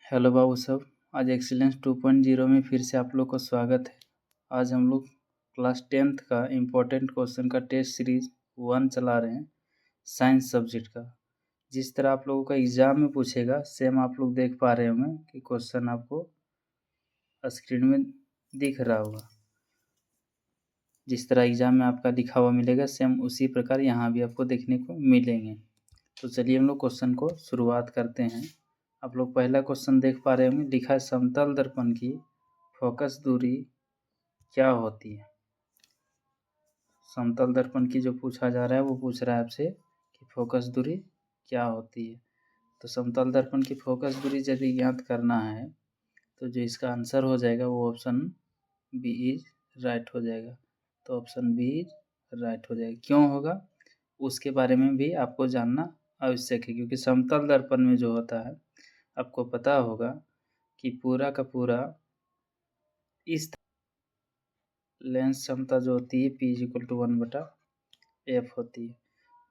Hello बाबू साहब, आज excellence 2.0 में फिर से आप लोग को स्वागत है। आज हम लोग क्लास 10th का इम्पोर्टेंट क्वेश्चन का टेस्ट सीरीज 1 चला रहे हैं साइंस सब्जेक्ट का। जिस तरह आप लोगों का एग्ज़ाम में पूछेगा सेम आप लोग देख पा रहे होंगे कि क्वेश्चन आपको स्क्रीन में दिख रहा होगा। जिस तरह एग्ज़ाम में आपका लिखा हुआ मिलेगा सेम उसी प्रकार यहाँ भी आपको देखने को मिलेंगे। तो चलिए हम लोग क्वेश्चन को शुरुआत करते हैं। आप लोग पहला क्वेश्चन देख पा रहे होंगे, लिखा है समतल दर्पण की फोकस दूरी क्या होती है। समतल दर्पण की जो पूछा जा रहा है वो पूछ रहा है आपसे कि फोकस दूरी क्या होती है। तो समतल दर्पण की फोकस दूरी यदि ज्ञात करना है तो जो इसका आंसर हो जाएगा वो ऑप्शन बी इज राइट हो जाएगा। तो ऑप्शन बी इज राइट हो जाएगा। क्यों होगा उसके बारे में भी आपको जानना आवश्यक है, क्योंकि समतल दर्पण में जो होता है आपको पता होगा कि पूरा का पूरा इस लेंस क्षमता जो होती है P = 1/f होती है।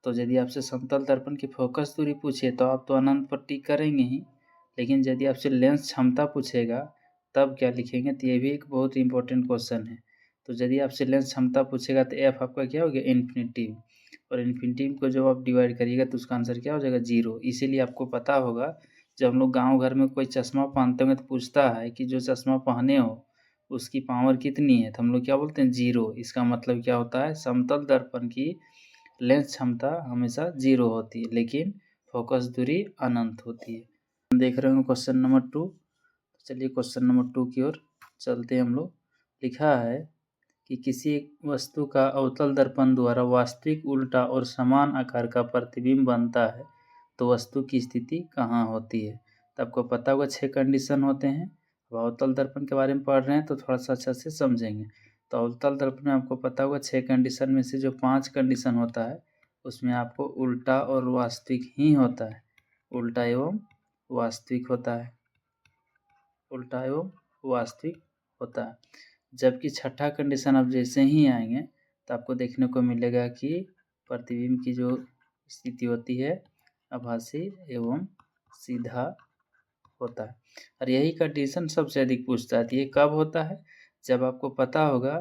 तो यदि आपसे समतल दर्पण की फोकस दूरी पूछे तो आप तो अनंत पर टिक करेंगे ही, लेकिन यदि आपसे लेंस क्षमता पूछेगा तब क्या लिखेंगे, तो ये भी एक बहुत इंपॉर्टेंट क्वेश्चन है। तो यदि आपसे लेंस क्षमता पूछेगा तो f आपका क्या हो गया, इन्फिनिटी, और इन्फिनिटी को जब आप डिवाइड करिएगा तो उसका आंसर क्या हो जाएगा, 0। इसीलिए आपको पता होगा जब हम लोग गाँव घर में कोई चश्मा पहनते होंगे तो पूछता है कि जो चश्मा पहने हो उसकी पावर कितनी है, तो हम लोग क्या बोलते हैं, 0। इसका मतलब क्या होता है, समतल दर्पण की लेंस क्षमता हमेशा 0 होती है, लेकिन फोकस दूरी अनंत होती है। देख रहे हो क्वेश्चन नंबर 2। चलिए क्वेश्चन नंबर 2 की ओर चलते हैं हम लोग। लिखा है कि किसी वस्तु का अवतल दर्पण द्वारा वास्तविक उल्टा और समान आकार का प्रतिबिंब बनता है तो वस्तु की स्थिति कहाँ होती है। तो आपको पता होगा 6 कंडीशन होते हैं। अब अवतल दर्पण के बारे में पढ़ रहे हैं तो थोड़ा सा अच्छा से समझेंगे। तो अवतल दर्पण में आपको पता होगा 6 कंडीशन में से जो 5 कंडीशन होता है उसमें आपको उल्टा और वास्तविक ही होता है। उल्टा एवं वास्तविक होता है, उल्टा एवं वास्तविक होता है। जबकि छठा कंडीशन अब जैसे ही आएंगे तो आपको देखने को मिलेगा कि प्रतिबिंब की जो स्थिति होती है आभासी एवं सीधा होता है। और यही कंडीशन सबसे अधिक पूछता है। ये कब होता है, जब आपको पता होगा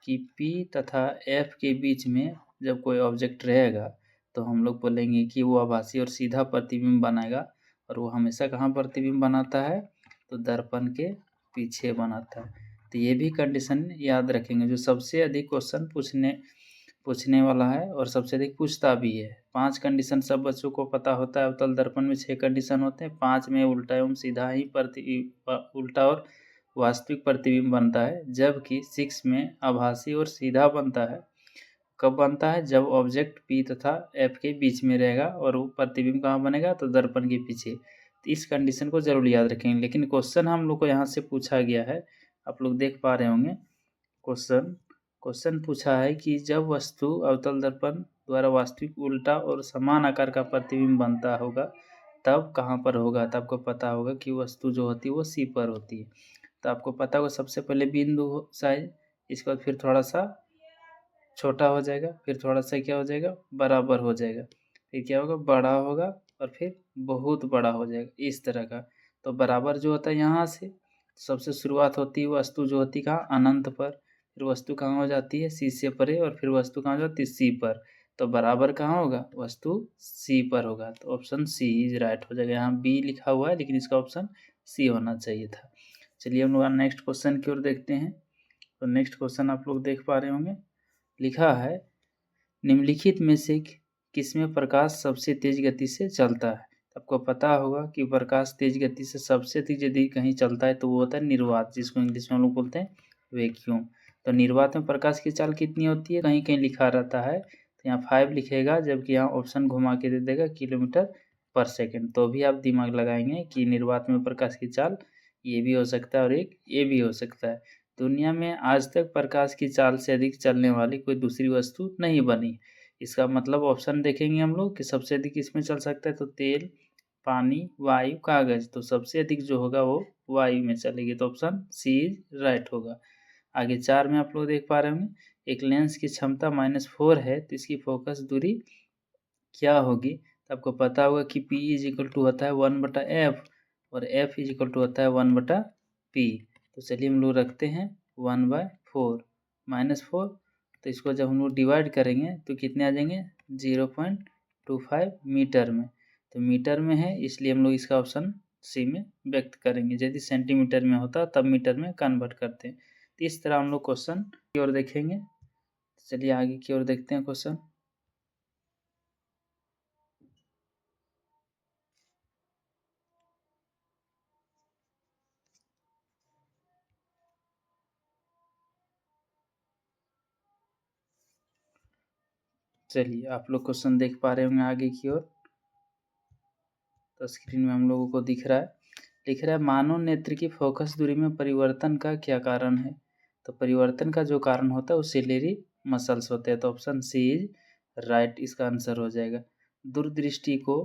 कि P तथा F के बीच में जब कोई ऑब्जेक्ट रहेगा तो हम लोग बोलेंगे कि वो आभासी और सीधा प्रतिबिंब बनाएगा। और वो हमेशा कहाँ प्रतिबिंब बनाता है, तो दर्पण के पीछे बनाता है। तो ये भी कंडीशन याद रखेंगे, जो सबसे अधिक क्वेश्चन पूछने वाला है और सबसे अधिक पूछता भी है। 5 कंडीशन सब बच्चों को पता होता है। अवतल दर्पण में 6 कंडीशन होते हैं, 5 में उल्टा एवं सीधा ही उल्टा और वास्तविक प्रतिबिंब बनता है, जबकि 6 में आभासी और सीधा बनता है। कब बनता है, जब ऑब्जेक्ट P तथा F के बीच में रहेगा और वो प्रतिबिंब कहाँ बनेगा, तो दर्पण के पीछे। तो इस कंडीशन को जरूर याद रखेंगे। लेकिन क्वेश्चन हम लोग को यहाँ से पूछा गया है, आप लोग देख पा रहे होंगे क्वेश्चन पूछा है कि जब वस्तु अवतल दर्पण द्वारा वास्तविक उल्टा और समान आकार का प्रतिबिंब बनता होगा तब कहाँ पर होगा। तो आपको पता होगा कि वस्तु जो होती है वो C पर होती है। तो आपको पता होगा सबसे पहले बिंदु साइज, इसके बाद फिर थोड़ा सा छोटा हो जाएगा, फिर थोड़ा सा क्या हो जाएगा, बराबर हो जाएगा, फिर क्या होगा, बड़ा होगा, और फिर बहुत बड़ा हो जाएगा, इस तरह का। तो बराबर जो होता है यहाँ से सबसे शुरुआत होती है वस्तु जो होती है कहाँ, अनंत पर, फिर वस्तु कहाँ हो जाती है, C से परे, और फिर वस्तु कहाँ हो जाती है, C पर। तो बराबर कहाँ होगा, वस्तु C पर होगा। तो ऑप्शन C इज राइट हो जाएगा। यहाँ B लिखा हुआ है लेकिन इसका ऑप्शन C होना चाहिए था। चलिए हम लोग नेक्स्ट क्वेश्चन की ओर देखते हैं। तो नेक्स्ट क्वेश्चन आप लोग देख पा रहे होंगे, लिखा है निम्नलिखित में से किसमें प्रकाश सबसे तेज गति से चलता है। आपको पता होगा कि प्रकाश तेज गति से सबसे अधिक यदि कहीं चलता है तो वो होता है निर्वात, जिसको इंग्लिश में हम लोग बोलते हैं वैक्यूम। तो निर्वात में प्रकाश की चाल कितनी होती है, कहीं कहीं लिखा रहता है तो यहाँ 5 लिखेगा, जबकि यहाँ ऑप्शन घुमा के दे देगा km/s। तो भी आप दिमाग लगाएंगे कि निर्वात में प्रकाश की चाल ये भी हो सकता है और एक ये भी हो सकता है। दुनिया में आज तक प्रकाश की चाल से अधिक चलने वाली कोई दूसरी वस्तु नहीं बनी। इसका मतलब ऑप्शन देखेंगे हम लोग कि सबसे अधिक इसमें चल सकता है, तो तेल, पानी, वायु, कागज। तो सबसे अधिक जो होगा वो वायु में चलेगी, तो ऑप्शन सी राइट होगा। आगे 4 में आप लोग देख पा रहे होंगे, एक लेंस की क्षमता -4 है तो इसकी फोकस दूरी क्या होगी। तो आपको पता होगा कि P = होता है 1/f, और F इज इक्वल टू होता है 1/P। तो चलिए हम लोग रखते हैं 1/4 -4। तो इसको जब हम लोग डिवाइड करेंगे तो कितने आ जाएंगे 0.25 मीटर में। तो मीटर में है इसलिए हम लोग इसका ऑप्शन सी में व्यक्त करेंगे। यदि सेंटीमीटर में होता तब मीटर में कन्वर्ट करते हैं। तो इस तरह हम लोग क्वेश्चन की ओर देखेंगे। चलिए आगे की ओर देखते हैं क्वेश्चन। चलिए आप लोग क्वेश्चन देख पा रहे होंगे आगे की ओर। तो स्क्रीन में हम लोगों को दिख रहा है, लिख रहा है मानव नेत्र की फोकस दूरी में परिवर्तन का क्या कारण है। तो परिवर्तन का जो कारण होता है वो सिलेरी मसल्स होते हैं। तो ऑप्शन सी इज राइट इसका आंसर हो जाएगा। दूरदृष्टि को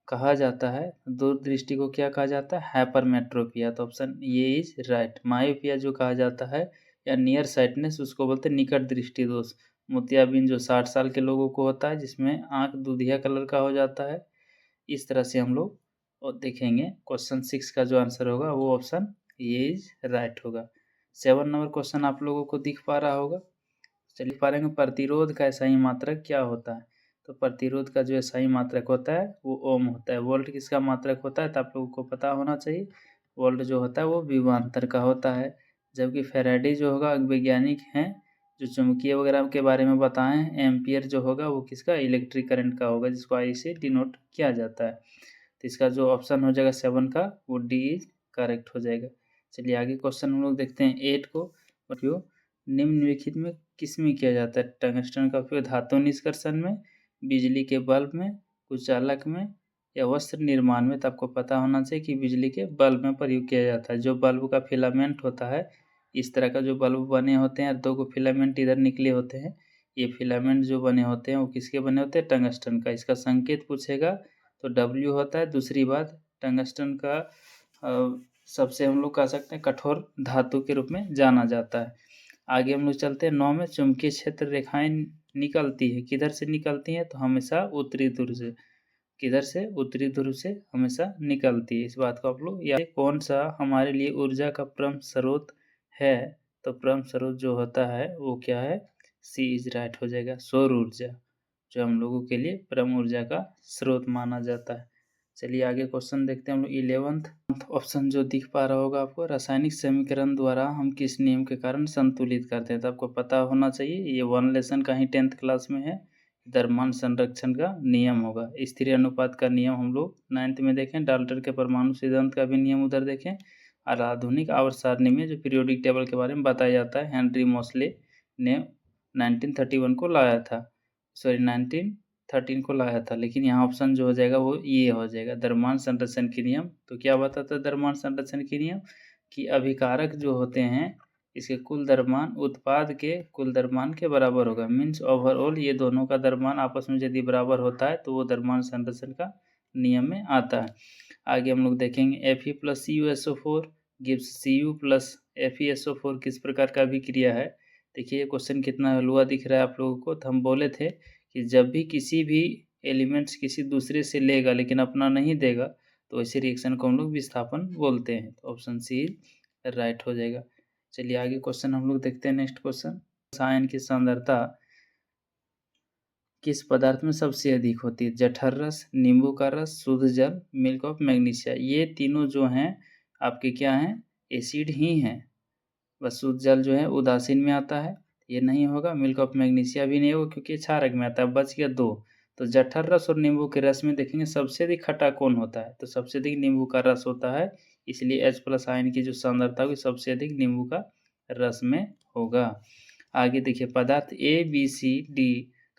कहा जाता है, दूरदृष्टि को क्या कहा जाता है हाइपरमेट्रोपिया। तो ऑप्शन ये इज राइट। मायोपिया जो कहा जाता है या नियर साइटनेस उसको बोलते हैं निकट दृष्टि दोष। मोतियाबिंद जो 60 साल के लोगों को होता है जिसमें आंख दूधिया कलर का हो जाता है। इस तरह से हम लोग और देखेंगे क्वेश्चन 6 का जो आंसर होगा वो ऑप्शन ये इज राइट होगा। 7 नंबर क्वेश्चन आप लोगों को दिख पा रहा होगा। चलिए पा रहे प्रतिरोध का SI मात्रक क्या होता है। तो प्रतिरोध का जो SI मात्रक होता है वो ओम होता है। वोल्ट किसका मात्रक होता है तो आप लोगों को पता होना चाहिए। वोल्ट जो होता है वो विभवांतर का होता है। जबकि फेराडे जो होगा वैज्ञानिक हैं जो चुंबकीय वगैरह के बारे में बताए हैं। एम्पियर जो होगा वो किसका इलेक्ट्रिक करंट का होगा जिसको आई से डिनोट किया जाता है। तो इसका जो ऑप्शन हो जाएगा 7 का वो डी इज करेक्ट हो जाएगा। चलिए आगे क्वेश्चन हम लोग देखते हैं 8 को। उपयोग निम्नलिखित में किस में किया जाता है। टंगस्टन का उपयोग धातु निष्कर्षण में, बिजली के बल्ब में, कुचालक में या वस्त्र निर्माण में। तो आपको पता होना चाहिए कि बिजली के बल्ब में प्रयोग किया जाता है। जो बल्ब का फिलामेंट होता है इस तरह का जो बल्ब बने होते हैं 2 को फिलामेंट इधर निकले होते हैं। ये फिलामेंट जो बने होते हैं वो किसके बने होते हैं टंगस्टन का। इसका संकेत पूछेगा तो W होता है। दूसरी बात टंगस्टन का सबसे हम लोग कह सकते हैं कठोर धातु के रूप में जाना जाता है। आगे हम लोग चलते हैं 9 में। चुंबकीय क्षेत्र रेखाएं निकलती है किधर से निकलती हैं तो हमेशा उत्तरी ध्रुव से। किधर से उत्तरी ध्रुव से हमेशा निकलती है। इस बात को आप लोग याद। कौन सा हमारे लिए ऊर्जा का परम स्रोत है। तो परम स्रोत जो होता है वो क्या है सी इज राइट हो जाएगा। सौर ऊर्जा जो हम लोगों के लिए परम ऊर्जा का स्रोत माना जाता है। चलिए आगे क्वेश्चन देखते हैं हम लोग 11th ऑप्शन जो दिख पा रहा होगा आपको। रासायनिक समीकरण द्वारा हम किस नियम के कारण संतुलित करते हैं। तो आपको पता होना चाहिए ये 1 लेसन का ही 10th क्लास में है। द्रव्यमान संरक्षण का नियम होगा। स्थिर अनुपात का नियम हम लोग 9th में देखें। डाल्टन के परमाणु सिद्धांत का भी नियम उधर देखें। और आधुनिक आवर्त सारणी में जो पीरियोडिक टेबल के बारे में बताया जाता है हेनरी मोस्ले ने 1931 को लाया था। सॉरी 1913 को लाया था। लेकिन यहाँ ऑप्शन जो हो जाएगा वो ये हो जाएगा द्रव्यमान संरक्षण के नियम। तो क्या बताता है द्रव्यमान संरक्षण के नियम कि अभिकारक जो होते हैं इसके कुल द्रव्यमान उत्पाद के कुल द्रव्यमान के बराबर होगा। मीन्स ओवरऑल ये दोनों का द्रव्यमान आपस में यदि बराबर होता है तो वो द्रव्यमान संरक्षण का नियम में आता है। आगे हम लोग देखेंगे Fe+CuSO4 गिव्स Cu+FeSO4 किस प्रकार का अभिक्रिया है। देखिए ये क्वेश्चन कितना हलवा दिख रहा है आप लोगों को। तो हम बोले थे कि जब भी किसी भी एलिमेंट्स किसी दूसरे से लेगा लेकिन अपना नहीं देगा तो ऐसे रिएक्शन को हम लोग विस्थापन बोलते हैं। तो ऑप्शन सी राइट हो जाएगा। चलिए आगे क्वेश्चन हम लोग देखते हैं। नेक्स्ट क्वेश्चन रसायन की सांद्रता किस पदार्थ में सबसे अधिक होती है। जठर रस, नींबू का रस, शुद्ध जल, मिल्क ऑफ मैग्नीशिया। ये तीनों जो हैं आपके क्या हैं एसिड ही हैं। बस शुद्ध जल जो है उदासीन में आता है ये नहीं होगा। मिल्क ऑफ मैग्नीशिया भी नहीं होगा क्योंकि क्षारक में आता है। बच गया 2। तो जठर रस और नींबू के रस में देखेंगे सबसे अधिक खट्टा कौन होता है। तो सबसे अधिक नींबू का रस होता है। इसलिए H+ आयन की जो सांद्रता होगी सबसे अधिक नींबू का रस में होगा। आगे देखिए पदार्थ ABCD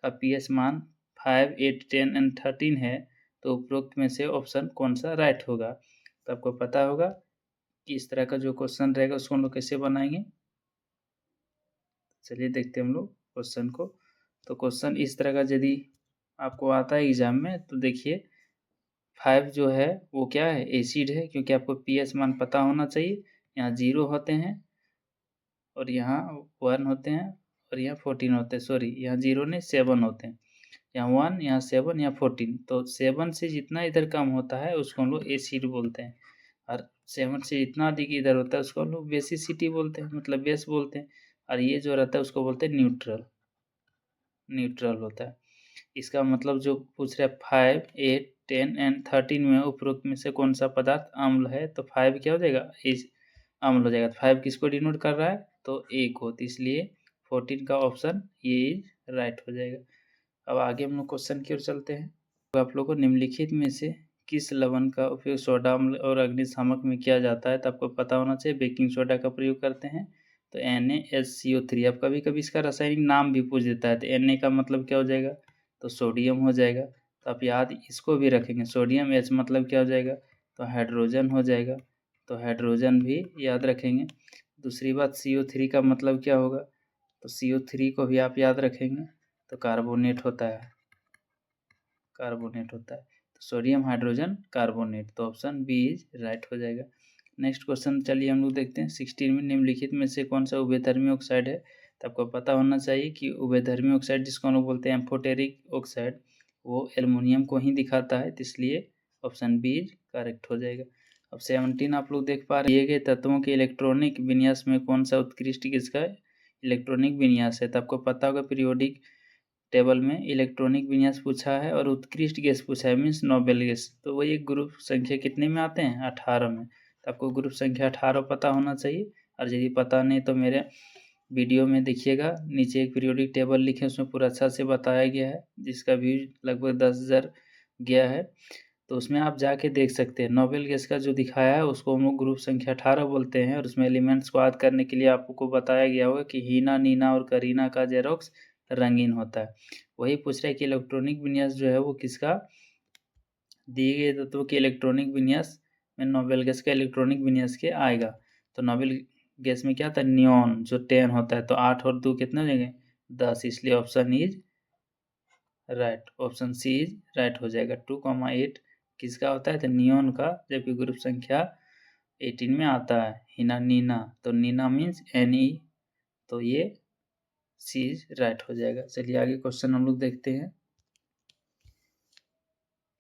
का pH मान 5, 8, 10 एंड 13 है। तो उपरोक्त में से ऑप्शन कौन सा राइट होगा। तो आपको पता होगा कि इस तरह का जो क्वेश्चन रहेगा उसको हम लोग कैसे बनाएंगे। चलिए देखते हैं हम लोग क्वेश्चन को। तो क्वेश्चन इस तरह का यदि आपको आता है एग्जाम में तो देखिए 5 जो है वो क्या है एसिड है क्योंकि आपको pH मान पता होना चाहिए। यहाँ 0 होते हैं और यहाँ 1 होते हैं और यहाँ 14 होते हैं। सॉरी यहाँ 0 नहीं 7 होते हैं। यहाँ 1 यहाँ 7 यहाँ 14। तो 7 से जितना इधर कम होता है उसको हम लोग एसिड बोलते हैं। और 7 से इतना अधिक इधर होता है उसको हम लोग बेसिसिटी बोलते हैं, मतलब बेस बोलते हैं। और ये जो रहता है उसको बोलते हैं न्यूट्रल, न्यूट्रल होता है। इसका मतलब जो पूछ रहा है 5, 8, 10 एंड 13 में उपरोक्त में से कौन सा पदार्थ अम्ल है, तो 5 क्या हो जाएगा, इस अम्ल हो जाएगा। 5 किसको डिनोट कर रहा है, तो ए को, तो इसलिए 14 का ऑप्शन ये राइट हो जाएगा। अब आगे हम लोग क्वेश्चन की ओर चलते हैं। तो आप लोग को निम्नलिखित में से किस लवण का उपयोग सोडा अम्ल और अग्निशामक में किया जाता है, तो आपको पता होना चाहिए बेकिंग सोडा का प्रयोग करते हैं। तो NaSCO3, अब कभी कभी इसका रासायनिक नाम भी पूछ देता है, तो Na का मतलब क्या हो जाएगा, तो सोडियम हो जाएगा। तो आप याद इसको भी रखेंगे, सोडियम H मतलब क्या हो जाएगा, तो हाइड्रोजन हो जाएगा, तो हाइड्रोजन भी याद रखेंगे। दूसरी बात CO3 का मतलब क्या होगा, तो CO3 को भी आप याद रखेंगे, तो कार्बोनेट होता है, कार्बोनेट होता है। तो सोडियम हाइड्रोजन कार्बोनेट, तो ऑप्शन बी इज राइट हो जाएगा। नेक्स्ट क्वेश्चन चलिए हम लोग देखते हैं। 16 में निम्नलिखित में से कौन सा उभयधर्मी ऑक्साइड है, तो आपको पता होना चाहिए कि उभयधर्मी ऑक्साइड जिसको हम लोग बोलते हैं एम्फोटेरिक ऑक्साइड, वो एल्युमिनियम को ही दिखाता है, तो इसलिए ऑप्शन बी इज करेक्ट हो जाएगा। अब 17 आप लोग देख पा रहे हैं, दिए गए तत्वों के इलेक्ट्रॉनिक विन्यास में कौन सा उत्कृष्ट किसका इलेक्ट्रॉनिक विन्यास है, तो आपको पता होगा पीरियोडिक टेबल में इलेक्ट्रॉनिक विन्यास पूछा है और उत्कृष्ट गैस पूछा है, मीन्स नोबेल गैस, तो वही ग्रुप संख्या कितने में आते हैं, 18 में। तो आपको ग्रुप संख्या 18 पता होना चाहिए, और यदि पता नहीं तो मेरे वीडियो में देखिएगा, नीचे एक पीरियोडिक टेबल लिखे, उसमें पूरा अच्छा से बताया गया है, जिसका व्यूज लगभग 10,000 गया है, तो उसमें आप जाके देख सकते हैं। नोबेल गैस का जो दिखाया है उसको हम लोग ग्रुप संख्या 18 बोलते हैं, और उसमें एलिमेंट्स को याद करने के लिए आपको बताया गया होगा कि हीना, नीना और करीना का जेरोक्स रंगीन होता है। वही पूछ रहा है कि इलेक्ट्रॉनिक विन्यास जो है वो किसका, दिए गए तत्वों के इलेक्ट्रॉनिक विन्यास में नोबेल गैस का इलेक्ट्रॉनिक विन्यास के आएगा। तो नोबेल गैस में क्या था, नियॉन जो 10 होता है, तो 8 और 2 कितने हो जाएंगे, 10, इसलिए option is right, option C is right हो जाएगा। 2,8 किसका होता है, तो नियॉन का, जबकि ग्रुप संख्या 18 में आता है हीना, नीना, तो नीना मीन्स Ne, तो ये सी इज राइट हो जाएगा। चलिए आगे क्वेश्चन हम लोग देखते हैं।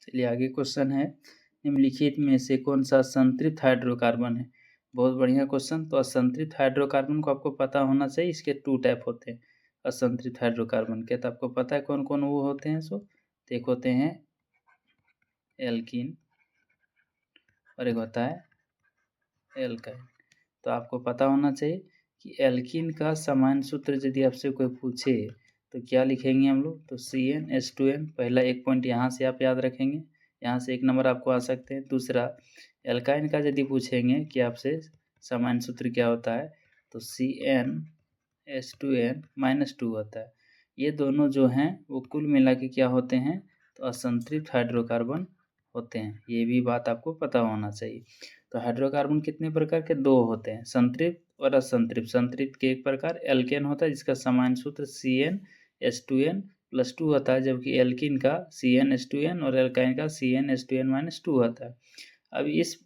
चलिए आगे क्वेश्चन है, निम्नलिखित में से कौन सा असंतृप्त हाइड्रोकार्बन है। बहुत बढ़िया क्वेश्चन। तो असंतृप्त हाइड्रोकार्बन को आपको पता होना चाहिए, इसके 2 टाइप होते हैं असंतृप्त हाइड्रोकार्बन के, तो आपको पता है कौन कौन वो होते हैं, सो तो एक होते हैं एल्कीन और एक होता है एल्काइन। तो आपको पता होना चाहिए कि एल्कीन का सामान्य सूत्र यदि आपसे कोई पूछे तो क्या लिखेंगे हम लोग, तो CnH2n, पहला एक पॉइंट यहाँ से आप याद रखेंगे, यहाँ से 1 नंबर आपको आ सकते हैं। दूसरा, एल्काइन का यदि पूछेंगे कि आपसे सामान्य सूत्र क्या होता है, तो CnH2n-2 होता है। ये दोनों जो हैं वो कुल मिला के क्या होते हैं, तो असंतृप्त हाइड्रोकार्बन होते हैं, ये भी बात आपको पता होना चाहिए। तो हाइड्रोकार्बन कितने प्रकार के, 2 होते हैं, संतृप्त और असंतृप्त। संतृप्त के एक प्रकार एल्केन होता है, जिसका सामान्य सूत्र CnH2n+2 होता है, जबकि एल्कीन का CnH2n और एल्काइन का CnH2n-2 होता है। अब इस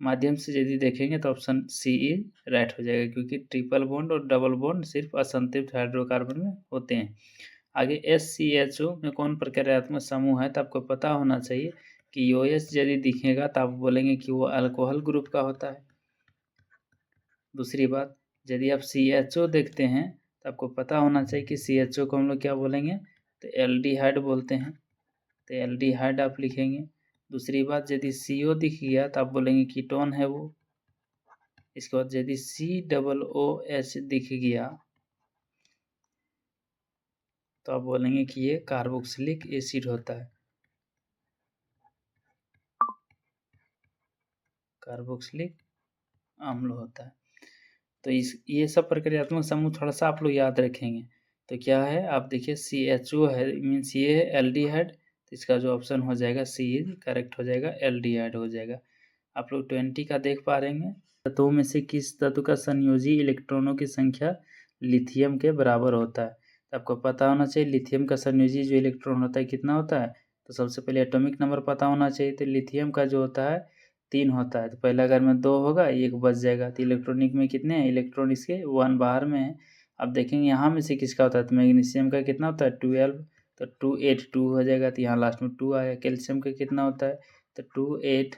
माध्यम से यदि देखेंगे तो ऑप्शन सी इज राइट हो जाएगा, क्योंकि ट्रिपल बॉन्ड और डबल बॉन्ड सिर्फ असंतृप्त हाइड्रोकार्बन में होते हैं। आगे SCHO में कौन प्रक्रियात्मक समूह है, तो आपको पता होना चाहिए कि OH यदि दिखेगा तो आप बोलेंगे कि वो अल्कोहल ग्रुप का होता है। दूसरी बात, यदि आप CHO देखते हैं तो आपको पता होना चाहिए कि CHO को हम लोग क्या बोलेंगे, तो एल्डिहाइड बोलते हैं, तो एल्डिहाइड आप लिखेंगे। दूसरी बात, यदि CO दिख गया तो आप बोलेंगे कीटोन है वो। इसके बाद यदि COOH दिख गया तो आप बोलेंगे कि ये कार्बोक्सिलिक एसिड होता है, कार्बोक्सिलिक अम्ल होता है। तो ये सब प्रक्रियात्मक समूह थोड़ा सा आप लोग याद रखेंगे। तो क्या है, आप देखिए CHO है, मीन्स ये है एल्डिहाइड, तो इसका जो ऑप्शन हो जाएगा सी करेक्ट हो जाएगा, एल्डिहाइड हो जाएगा। आप लोग 20 का देख पा रहे हैं, तत्वों में से किस तत्व का संयोजी इलेक्ट्रॉनों की संख्या लिथियम के बराबर होता है। तो आपको पता होना चाहिए लिथियम का संयोजी जो इलेक्ट्रॉन होता है कितना होता है, तो सबसे पहले एटॉमिक नंबर पता होना चाहिए। तो लिथियम का जो होता है 3 होता है, तो पहला अगर में 2 होगा 1 बच जाएगा, तो इलेक्ट्रॉनिक में कितने हैं, इलेक्ट्रॉन इसके 1 बाहर में है। अब देखेंगे यहाँ में से किसका होता है, तो मैग्नीशियम का कितना होता है 12, तो 2 8 2 हो जाएगा, तो यहाँ लास्ट में 2 आया। कैल्शियम का कितना होता है, तो 2 8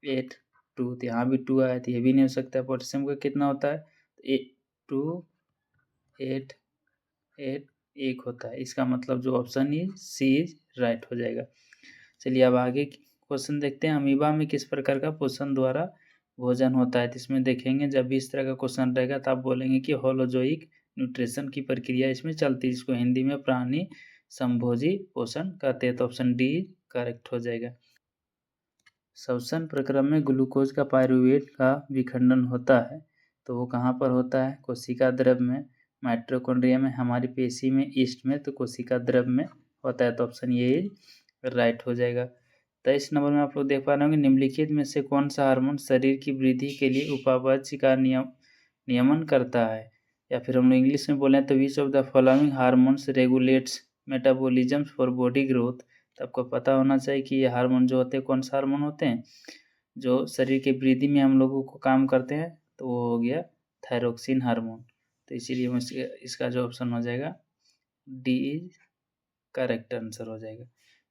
8, 2, तो यहाँ भी 2 आया, तो ये भी नहीं हो सकता है। पोटेशियम का कितना होता है? 2, 8, 8, 1 होता है। इसका मतलब जो option is C is right हो जाएगा। चलिए अब आगे क्वेश्चन देखते हैं। अमीबा में किस प्रकार का पोषण द्वारा भोजन होता है? तो इसमें देखेंगे जब भी इस तरह का क्वेश्चन रहेगा तो आप बोलेंगे कि होलोजोइक न्यूट्रिशन की प्रक्रिया इसमें चलती है, जिसको हिंदी में प्राणी संभोजी पोषण कहते हैं। तो ऑप्शन डी करेक्ट हो जाएगा। श्वसन प्रक्रिया में ग्लूकोज का पायरुवेट का विखंडन होता है, तो वो कहाँ पर होता है? कोशिका द्रव में, माइटोकॉन्ड्रिया में, हमारी पेशी में, ईस्ट में, तो कोशिका द्रव में होता है। तो ऑप्शन ये राइट हो जाएगा। 23 नंबर में आप लोग देख पा रहे होंगे, निम्नलिखित में से कौन सा हार्मोन शरीर की वृद्धि के लिए उपापचय का नियमन करता है? या फिर हम लोग इंग्लिश में बोलें तो which of the following hormones regulates metabolism for body growth. तो आपको पता होना चाहिए कि ये हार्मोन जो होते हैं कौन सा हार्मोन होते हैं जो शरीर के वृद्धि में हम लोगों को काम करते हैं, तो वो हो गया थायरोक्सिन हार्मोन। तो इसीलिए इसका जो ऑप्शन हो जाएगा डी इज करेक्ट आंसर हो जाएगा।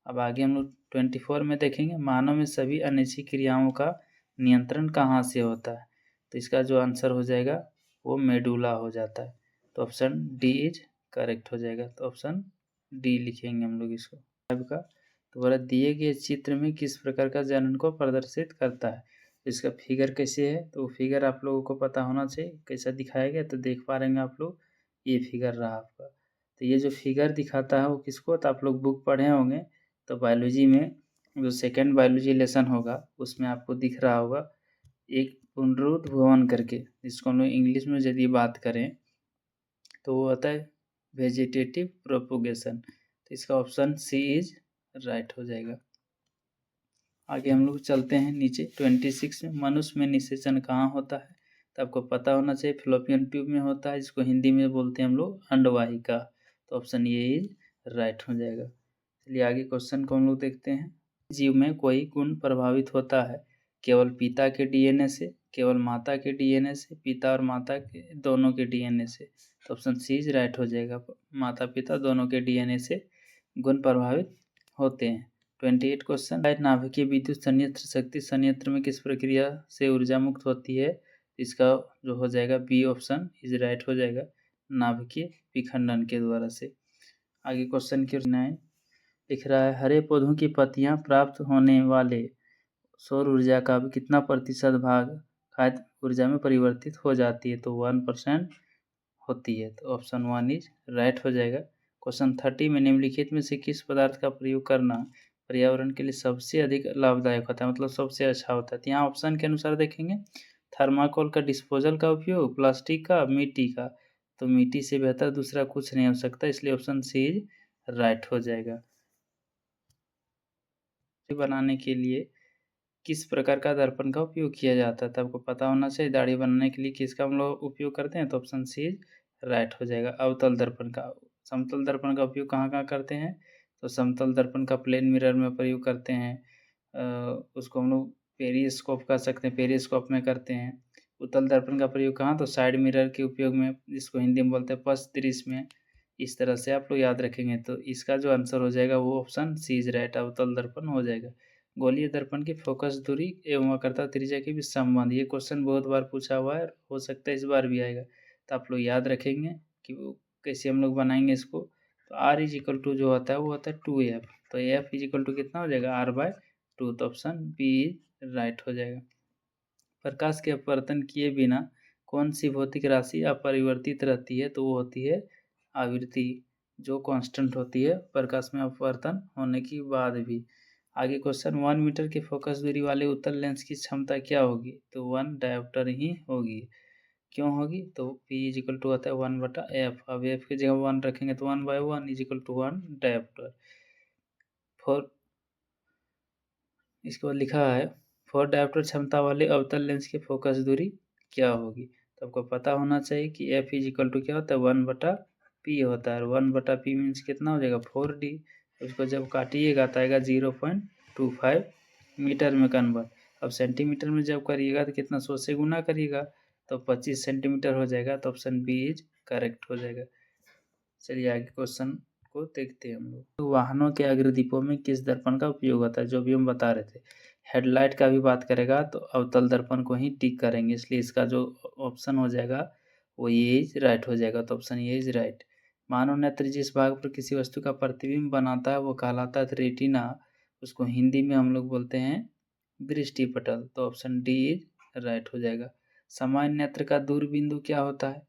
अब आगे हम लोग 24 में देखेंगे, मानव में सभी अनिच्छिक क्रियाओं का नियंत्रण कहाँ से होता है? तो इसका जो आंसर हो जाएगा वो मेडुला हो जाता है। तो ऑप्शन डी इज करेक्ट हो जाएगा। तो ऑप्शन डी लिखेंगे हम लोग इसको का। तो बोला दिए गए चित्र में किस प्रकार का जनन को प्रदर्शित करता है? इसका फिगर कैसे है? तो फिगर आप लोगों को पता होना चाहिए कैसा दिखाया गया। तो देख पा रहे आप लोग, ये फिगर रहा आपका। तो ये जो फिगर दिखाता है वो किसको? तो आप लोग बुक पढ़े होंगे तो बायोलॉजी में जो सेकेंड बायोलॉजी लेसन होगा उसमें आपको दिख रहा होगा एक पुनरुत्थ भवन करके, जिसको हम लोग इंग्लिश में यदि बात करें तो वो होता है वेजिटेटिव प्रोपोगेशन। तो इसका ऑप्शन सी इज राइट हो जाएगा। आगे हम लोग चलते हैं नीचे 26 में, मनुष्य में निषेचन कहाँ होता है? तो आपको पता होना चाहिए फ्लोपियन ट्यूब में होता है, जिसको हिंदी में बोलते हैं हम लोग अंडवाहिका। तो ऑप्शन ये इज राइट हो जाएगा। चलिए आगे क्वेश्चन को हम लोग देखते हैं। जीव में कोई गुण प्रभावित होता है केवल पिता के डीएनए से, केवल माता के डीएनए से, पिता और माता के दोनों के डीएनए से? तो ऑप्शन सी इज राइट हो जाएगा। माता पिता दोनों के डीएनए से गुण प्रभावित होते हैं। 28 क्वेश्चन, नाभिकीय विद्युत संयंत्र शक्ति संयंत्र में किस प्रक्रिया से ऊर्जा मुक्त होती है? इसका जो हो जाएगा बी ऑप्शन इज राइट हो जाएगा, नाभिकीय विखंडन के द्वारा से। आगे क्वेश्चन की 9 लिख रहा है, हरे पौधों की पत्तियां प्राप्त होने वाले सौर ऊर्जा का कितना प्रतिशत भाग खाद्य ऊर्जा में परिवर्तित हो जाती है? तो 1% होती है। तो ऑप्शन 1 इज राइट हो जाएगा। क्वेश्चन 30 में निम्नलिखित में से किस पदार्थ का प्रयोग करना पर्यावरण के लिए सबसे अधिक लाभदायक होता है, मतलब सबसे अच्छा होता है? तो यहाँ ऑप्शन के अनुसार देखेंगे, थर्माकोल का डिस्पोजल का उपयोग, प्लास्टिक का, मिट्टी का। तो मिट्टी से बेहतर दूसरा कुछ नहीं हो सकता, इसलिए ऑप्शन सी इज राइट हो जाएगा। बनाने के लिए किस प्रकार का दर्पण का उपयोग किया जाता है? तो आपको पता होना चाहिए दाढ़ी बनाने के लिए किसका हम लोग उपयोग करते हैं? तो ऑप्शन सी राइट हो जाएगा, अवतल दर्पण का। समतल दर्पण का उपयोग कहाँ कहाँ करते हैं? तो समतल दर्पण का प्लेन मिरर में प्रयोग करते हैं, उसको हम लोग पेरिस्कोप कह सकते हैं, पेरिस्कोप में करते हैं। उत्तल दर्पण का प्रयोग कहाँ? तो साइड मिरर के उपयोग में, जिसको हिंदी में बोलते हैं पश्च दृश्य में। इस तरह से आप लोग याद रखेंगे। तो इसका जो आंसर हो जाएगा वो ऑप्शन सी इज राइट, अवतल दर्पण हो जाएगा। गोलीय दर्पण की फोकस दूरी एवं वक्रता त्रिज्या के बीच संबंध, ये क्वेश्चन बहुत बार पूछा हुआ है, हो सकता है इस बार भी आएगा। तो आप लोग याद रखेंगे कि वो कैसे हम लोग बनाएंगे इसको। तो आर इज इक्वल टू जो होता है वो होता है 2f। तो एफ इज इक्वल टू कितना हो जाएगा? r/2। तो ऑप्शन बी राइट हो जाएगा। प्रकाश के अपवर्तन किए बिना कौन सी भौतिक राशि अपरिवर्तित रहती है? तो वो होती है आवृत्ति, जो कांस्टेंट होती है प्रकाश में अपवर्तन होने के बाद भी। आगे क्वेश्चन, 1 मीटर की फोकस दूरी वाले उत्तल लेंस की क्षमता क्या होगी? तो 1 डायोप्टर ही होगी। क्यों होगी? तो P इज इक्वल टू होता है 1/f। अब f की जगह 1 रखेंगे तो 1/1 is equal to 1 dioptre. For इसके बाद लिखा है, फॉर डायोप्टर क्षमता वाले अवतल लेंस की फोकस दूरी क्या होगी? तो आपको पता होना चाहिए कि f इज इक्वल टू क्या होता है? 1/p होता है। 1/p मीन्स कितना हो जाएगा? 4d। उसको जब काटिएगा तो आएगा 0.25 मीटर में कन्वर्ट। अब सेंटीमीटर में जब करिएगा तो कितना, 100 से गुना करिएगा तो 25 सेंटीमीटर हो जाएगा। तो ऑप्शन बी इज करेक्ट हो जाएगा। चलिए आगे क्वेश्चन को देखते हैं हम लोग। तो वाहनों के अग्रदीपों में किस दर्पण का उपयोग होता है? जो भी हम बता रहे थे, हेडलाइट का भी बात करेगा तो अवतल दर्पण को ही टिक करेंगे, इसलिए इसका जो ऑप्शन हो जाएगा वो ये इज राइट हो जाएगा। तो ऑप्शन ये इज राइट। मानव नेत्र जिस भाग पर किसी वस्तु का प्रतिबिंब बनाता है वो कहलाता है रेटिना, उसको हिंदी में हम लोग बोलते हैं दृष्टि पटल। तो ऑप्शन डी इज राइट हो जाएगा। सामान्य नेत्र का दूर बिंदु क्या होता है?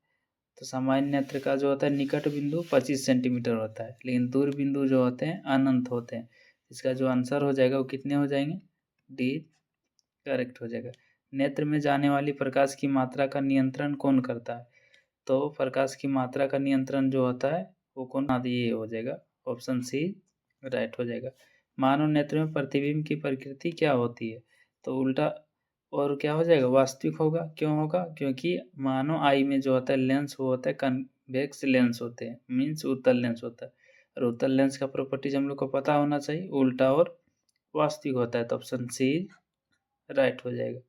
तो सामान्य नेत्र का जो होता है निकट बिंदु 25 सेंटीमीटर होता है, लेकिन दूर बिंदु जो होते हैं अनंत होते हैं। इसका जो आंसर हो जाएगा वो कितने हो जाएंगे? डी करेक्ट हो जाएगा। नेत्र में जाने वाली प्रकाश की मात्रा का नियंत्रण कौन करता है? तो प्रकाश की मात्रा का नियंत्रण जो होता है वो कौन? आदि ये हो जाएगा, ऑप्शन सी राइट हो जाएगा। मानव नेत्र में प्रतिबिंब की प्रकृति क्या होती है? तो उल्टा और क्या हो जाएगा? वास्तविक होगा। क्यों होगा? क्योंकि मानव आई में जो होता है लेंस वो होता है कन्वेक्स लेंस होते हैं, मीन्स उत्तल लेंस होता है। और उत्तल लेंस का प्रॉपर्टीज हम लोग को पता होना चाहिए, उल्टा और वास्तविक होता है। तो ऑप्शन सी राइट हो जाएगा।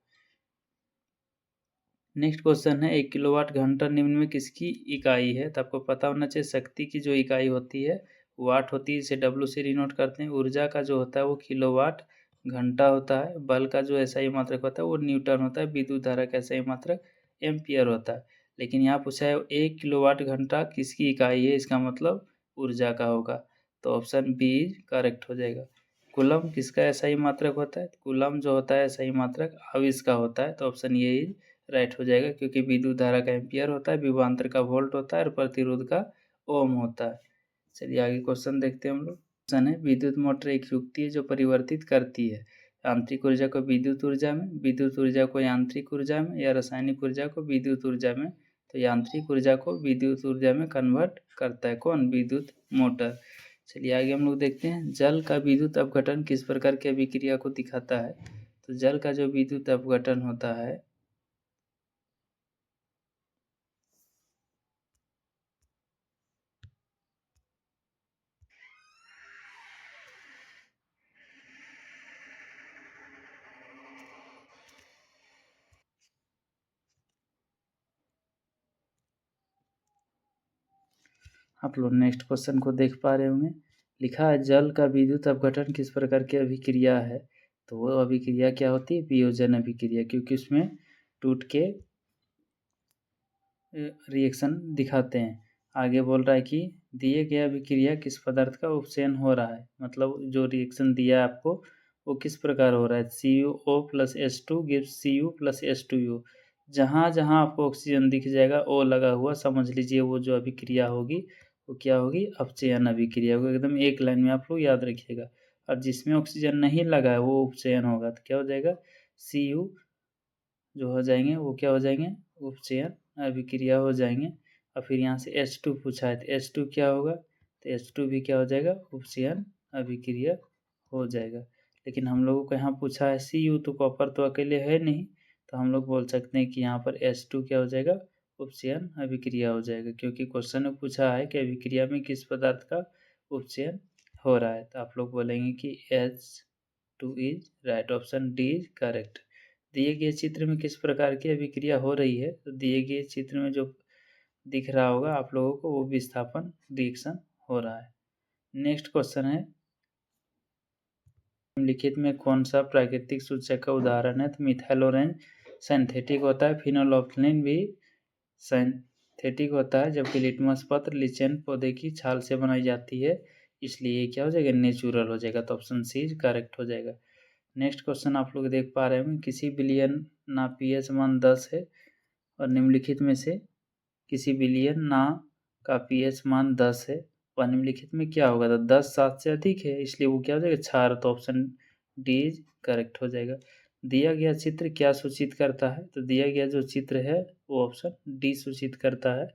नेक्स्ट क्वेश्चन है 1 किलोवाट घंटा निम्न में किसकी इकाई है? तो आपको पता होना चाहिए शक्ति की जो इकाई होती है वाट होती है, इसे डब्ल्यू से डिनोट करते हैं। ऊर्जा का जो होता है वो किलोवाट घंटा होता है। बल का जो ऐसा ही मात्रक होता है वो न्यूटन होता है। विद्युत धारा का ऐसा ही मात्रक एम्पियर होता है। लेकिन यहाँ पूछा है 1 किलोवाट घंटा किसकी इकाई है, इसका मतलब ऊर्जा का होगा। तो ऑप्शन बी करेक्ट हो जाएगा। कूलम किसका ऐसा ही मात्रक होता है? कूलम जो होता है ऐसा ही मात्रक आवेश का होता है। तो ऑप्शन ये राइट हो जाएगा, क्योंकि विद्युत धारा का एम्पियर होता है, विभवांतर का वोल्ट होता है और प्रतिरोध का ओम होता है। चलिए आगे क्वेश्चन देखते हैं हम लोग। क्वेश्चन है विद्युत मोटर एक युक्ति है जो परिवर्तित करती है यांत्रिक ऊर्जा को विद्युत ऊर्जा में, विद्युत ऊर्जा को यांत्रिक ऊर्जा में, या रासायनिक ऊर्जा को विद्युत ऊर्जा में। तो यांत्रिक ऊर्जा को विद्युत ऊर्जा में कन्वर्ट करता है कौन? विद्युत मोटर। चलिए आगे हम लोग देखते हैं जल का विद्युत अपघटन किस प्रकार की अभिक्रिया को दिखाता है? तो जल का जो विद्युत अपघटन होता है आप लोग नेक्स्ट क्वेश्चन को देख पा रहे होंगे। लिखा है जल का विद्युत अपघटन किस प्रकार की अभिक्रिया है? तो वो अभिक्रिया क्या होती है? वियोजन अभिक्रिया, क्योंकि उसमें टूट के रिएक्शन दिखाते हैं। आगे बोल रहा है कि दिए गए अभिक्रिया किस पदार्थ का उपचयन हो रहा है, मतलब जो रिएक्शन दिया है आपको वो किस प्रकार हो रहा है? CuO plus H2 gives Cu plus H2O। जहाँ जहाँ आपको ऑक्सीजन दिख जाएगा ओ लगा हुआ, समझ लीजिए वो जो अभिक्रिया होगी वो क्या होगी? अपचयन अभिक्रिया होगी। एकदम एक लाइन में आप लोग याद रखिएगा। और जिसमें ऑक्सीजन नहीं लगा है वो उपचयन होगा। तो क्या हो जाएगा? Cu जो हो जाएंगे वो क्या हो जाएंगे? उपचयन अभिक्रिया हो जाएंगे। और फिर यहाँ से H2 पूछा है तो H2 क्या होगा? तो H2 भी क्या हो जाएगा? उपचयन अभिक्रिया हो जाएगा। लेकिन हम लोगों को यहाँ पूछा है Cu, तो कॉपर तो अकेले है नहीं, तो हम लोग बोल सकते हैं कि यहाँ पर H2 क्या हो जाएगा? उपचयन अभिक्रिया हो जाएगा, क्योंकि क्वेश्चन में पूछा है कि अभिक्रिया में किस पदार्थ का उपचयन हो रहा है। तो आप लोग बोलेंगे कि H2 is right, option D is correct. दिए गए चित्र में किस प्रकार की अभिक्रिया हो रही है? तो दिए गए चित्र में जो दिख रहा होगा आप लोगों को वो विस्थापन रिएक्शन हो रहा है। नेक्स्ट क्वेश्चन है निम्नलिखित में कौन सा प्राकृतिक सूचक का उदाहरण है? तो मिथाइल ऑरेंज सिंथेटिक होता है, फिनोल्फथालीन भी सिंथेटिक होता है, जबकि लिटमस पत्र लिचेन पौधे की छाल से बनाई जाती है, इसलिए ये क्या हो जाएगा? नेचुरल हो जाएगा। तो ऑप्शन सी करेक्ट हो जाएगा। नेक्स्ट क्वेश्चन आप लोग देख पा रहे हैं किसी बिलियन ना पीएच मान 10 है और निम्नलिखित में से किसी बिलियन ना का पीएच मान 10 है और निम्नलिखित में क्या होगा? तो 10 7 से अधिक है, इसलिए वो क्या हो जाएगा? क्षार। तो ऑप्शन डी करेक्ट हो जाएगा। दिया गया चित्र क्या सूचित करता है? तो दिया गया जो चित्र है वो ऑप्शन डी सूचित करता है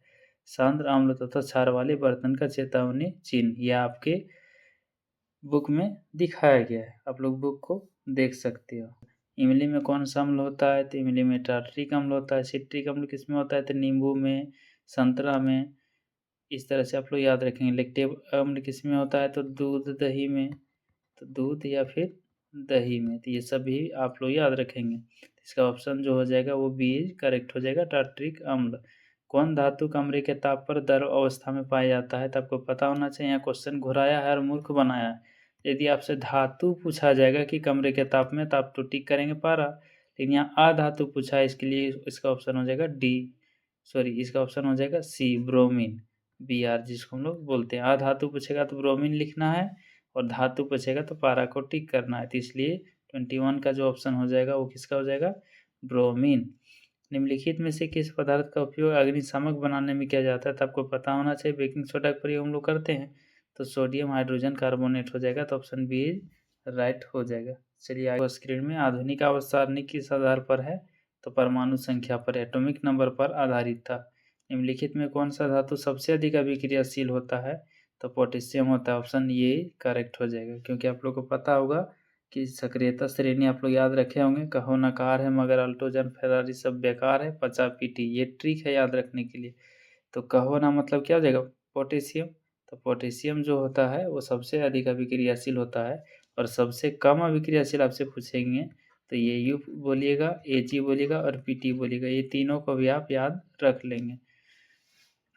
सांद्र अम्ल तथा क्षार वाले बर्तन का चेतावनी चिन्ह। यह आपके बुक में दिखाया गया है, आप लोग बुक को देख सकते हो। इमली में कौन सा अम्ल होता है? तो इमली में टार्ट्रिक अम्ल होता है। सिट्रिक अम्ल किसमें होता है? तो नींबू में, संतरा में। इस तरह से आप लोग याद रखेंगे। लैक्टिक अम्ल किसमें होता है? तो दूध दही में, तो दूध या फिर दही में। तो ये सभी आप लोग याद रखेंगे। इसका ऑप्शन जो हो जाएगा वो बी करेक्ट हो जाएगा, टार्ट्रिक अम्ल। कौन धातु कमरे के ताप पर द्रव अवस्था में पाया जाता है? तो आपको पता होना चाहिए। यहाँ क्वेश्चन घुराया है और मूर्ख बनाया है। यदि आपसे धातु पूछा जाएगा कि कमरे के ताप में, तो आप तो टिक करेंगे पारा। लेकिन यहाँ अधातु पूछा है, इसके लिए इसका ऑप्शन हो जाएगा डी, सॉरी इसका ऑप्शन हो जाएगा सी, ब्रोमीन, Br, जिसको हम लोग बोलते हैं। अधातु पूछेगा तो ब्रोमीन लिखना है, और धातु पूछेगा तो पारा को टिक करना है। तो इसलिए 21 का जो ऑप्शन हो जाएगा वो किसका हो जाएगा, ब्रोमीन। निम्नलिखित में से किस पदार्थ का उपयोग अग्निशामक बनाने में किया जाता है, तो आपको पता होना चाहिए। बेकिंग सोडा का प्रयोग हम लोग करते हैं, तो सोडियम हाइड्रोजन कार्बोनेट हो जाएगा। तो ऑप्शन बी राइट हो जाएगा। चलिए आगे स्क्रीन में, आधुनिक आवर्त सारणी किस आधार पर है, तो परमाणु संख्या पर, एटॉमिक नंबर पर आधारित था। निम्नलिखित में कौन सा धातु सबसे अधिक अभिक्रियाशील होता है, तो पोटेशियम होता है। ऑप्शन ये करेक्ट हो जाएगा, क्योंकि आप लोग को पता होगा कि सक्रियता श्रेणी आप लोग याद रखे होंगे। कहो नकार है मगर अल्टोजन फेरारी सब बेकार है, पचा पीटी, ये ट्रिक है याद रखने के लिए। तो कहो ना मतलब क्या हो जाएगा, पोटेशियम। तो पोटेशियम जो होता है वो सबसे अधिक अभिक्रियाशील होता है, और सबसे कम अभिक्रियाशील आपसे पूछेंगे तो ये यू बोलिएगा, Ag बोलिएगा और Pt बोलिएगा। ये तीनों को भी आप याद रख लेंगे।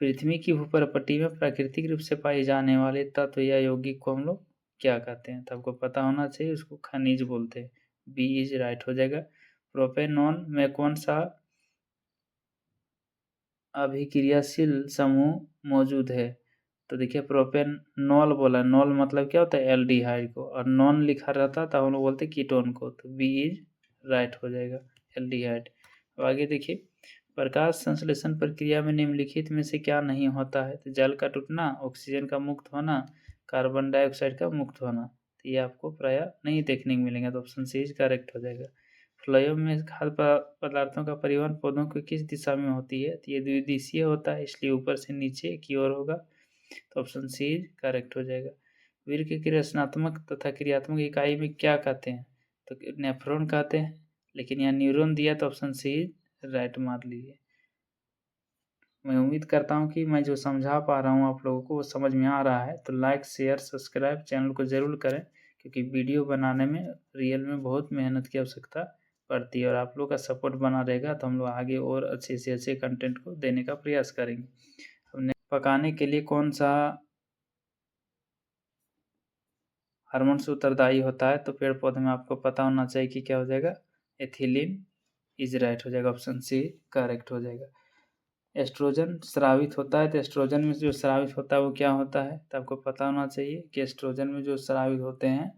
पृथ्वी की भूपरपट्टी में प्राकृतिक रूप से पाए जाने वाले तत्व या यौगिक को हम लोग क्या कहते हैं, तो आपको पता होना चाहिए, उसको खनिज बोलते हैं। बी इज राइट हो जाएगा। प्रोपेनॉन में कौन सा अभिक्रियाशील समूह मौजूद है, तो देखिए प्रोपेनॉल बोला, नॉल मतलब क्या होता है, एल्डिहाइड को, और नॉन लिखा रहता तो हम लोग बोलते कीटोन को। तो बी इज राइट हो जाएगा, एल्डिहाइड। अब आगे देखिए, प्रकाश संश्लेषण प्रक्रिया में निम्नलिखित में से क्या नहीं होता है, तो जल का टूटना, ऑक्सीजन का मुक्त होना, कार्बन डाइऑक्साइड का मुक्त होना। तो ये आपको प्राय नहीं देखने को मिलेंगे, तो ऑप्शन सी इज करेक्ट हो जाएगा। फ्लोएम में खाद्य पदार्थों का परिवहन पौधों की किस दिशा में होती है, तो ये द्विदिशीय होता है, इसलिए ऊपर से नीचे की ओर होगा। तो ऑप्शन सी करेक्ट हो जाएगा। वीर की रचनात्मक तथा क्रियात्मक इकाई में क्या कहते हैं, तो नेफ्रॉन कहते हैं, लेकिन यहाँ न्यूरॉन दिया, तो ऑप्शन सी राइट मार लीजिए। मैं उम्मीद करता हूँ कि मैं जो समझा पा रहा हूँ आप लोगों को वो समझ में आ रहा है। तो लाइक शेयर सब्सक्राइब चैनल को ज़रूर करें, क्योंकि वीडियो बनाने में रियल में बहुत मेहनत की आवश्यकता पड़ती है, और आप लोग का सपोर्ट बना रहेगा तो हम लोग आगे और अच्छे से अच्छे कंटेंट को देने का प्रयास करेंगे। हमने पकाने के लिए कौन सा हार्मोन से उत्तरदायी होता है, तो पेड़ पौधे में आपको पता होना चाहिए कि क्या हो जाएगा, एथिलीन इज राइट हो जाएगा। ऑप्शन सी करेक्ट हो जाएगा। एस्ट्रोजन स्रावित होता है, तो एस्ट्रोजन में जो स्रावित होता है वो क्या होता है, तो आपको पता होना चाहिए कि एस्ट्रोजन में जो स्रावित होते हैं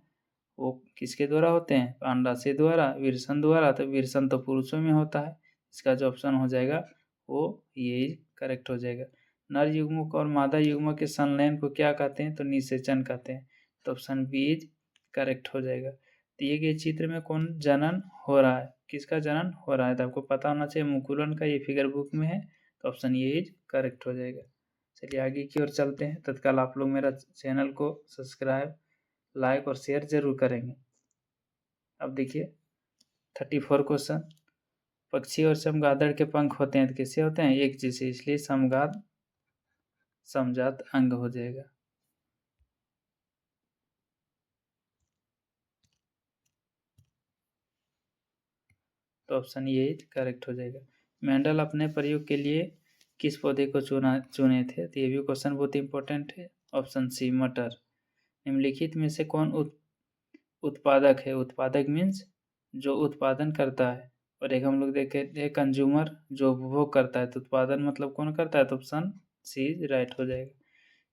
वो किसके द्वारा होते हैं, अंडाशय द्वारा, विरसन द्वारा। तो विरसन तो पुरुषों में होता है, इसका जो ऑप्शन हो जाएगा वो ये करेक्ट हो जाएगा। नर युग्मक और मादा युग्मक के संलयन को क्या कहते हैं, तो निषेचन कहते हैं। तो ऑप्शन बी करेक्ट हो जाएगा। दिए गए चित्र में कौन जनन हो रहा है, किसका जनन हो रहा है, तो आपको पता होना चाहिए, मुकुलन का, ये फिगर बुक में है। तो ऑप्शन ये इज करेक्ट हो जाएगा। चलिए आगे की ओर चलते हैं। तत्काल आप लोग मेरा चैनल को सब्सक्राइब, लाइक और शेयर जरूर करेंगे। अब देखिए 34 क्वेश्चन, पक्षी और चमगादड़ के पंख होते हैं तो कैसे होते हैं, एक जैसे, इसलिए समगाद समजात अंग हो जाएगा। तो ऑप्शन ये करेक्ट हो जाएगा। मेंडल अपने प्रयोग के लिए किस पौधे को चुने थे, तो ये भी क्वेश्चन बहुत इंपॉर्टेंट है। ऑप्शन सी मटर। निम्नलिखित में से कौन उत्पादक है, उत्पादक मीन्स जो उत्पादन करता है, और एक हम लोग देखे कंज्यूमर जो उपभोग करता है। तो उत्पादन मतलब कौन करता है, तो ऑप्शन सी राइट हो जाएगा।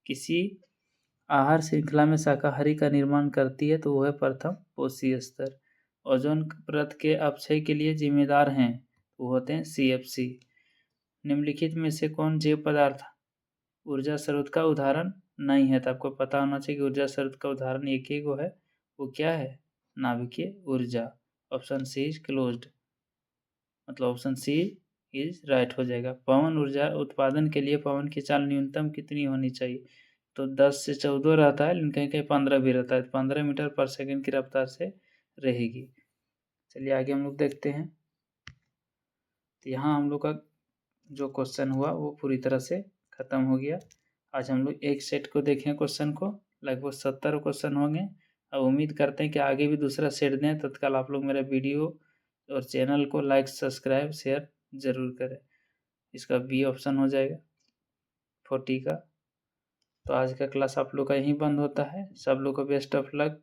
किसी आहार श्रृंखला में शाकाहारी का निर्माण करती है, तो वह है प्रथम पोषी स्तर। ओजोन परत के अपक्षय के लिए जिम्मेदार हैं, वो होते हैं CFC। निम्नलिखित में से कौन जैव पदार्थ ऊर्जा स्रोत का उदाहरण नहीं है, तो आपको पता होना चाहिए कि ऊर्जा स्रोत का उदाहरण एक ही को है, वो क्या है, नाभिकीय ऊर्जा। ऑप्शन सी इज क्लोज्ड, मतलब ऑप्शन सी इज राइट हो जाएगा। पवन ऊर्जा उत्पादन के लिए पवन की चाल न्यूनतम कितनी होनी चाहिए, तो 10 से 14 रहता है, लेकिन कहीं कहीं 15 भी रहता है। 15 मीटर पर सेकंड की रफ्तार से रहेगी। चलिए आगे हम लोग देखते हैं। तो यहाँ हम लोग का जो क्वेश्चन हुआ वो पूरी तरह से ख़त्म हो गया। आज हम लोग एक सेट को देखें, क्वेश्चन को लगभग 70 क्वेश्चन होंगे। अब उम्मीद करते हैं कि आगे भी दूसरा सेट दें। तत्काल आप लोग मेरा वीडियो और चैनल को लाइक सब्सक्राइब शेयर ज़रूर करें। इसका बी ऑप्शन हो जाएगा 40 का। तो आज का क्लास आप लोग का यहीं बंद होता है। सब लोग को बेस्ट ऑफ लक।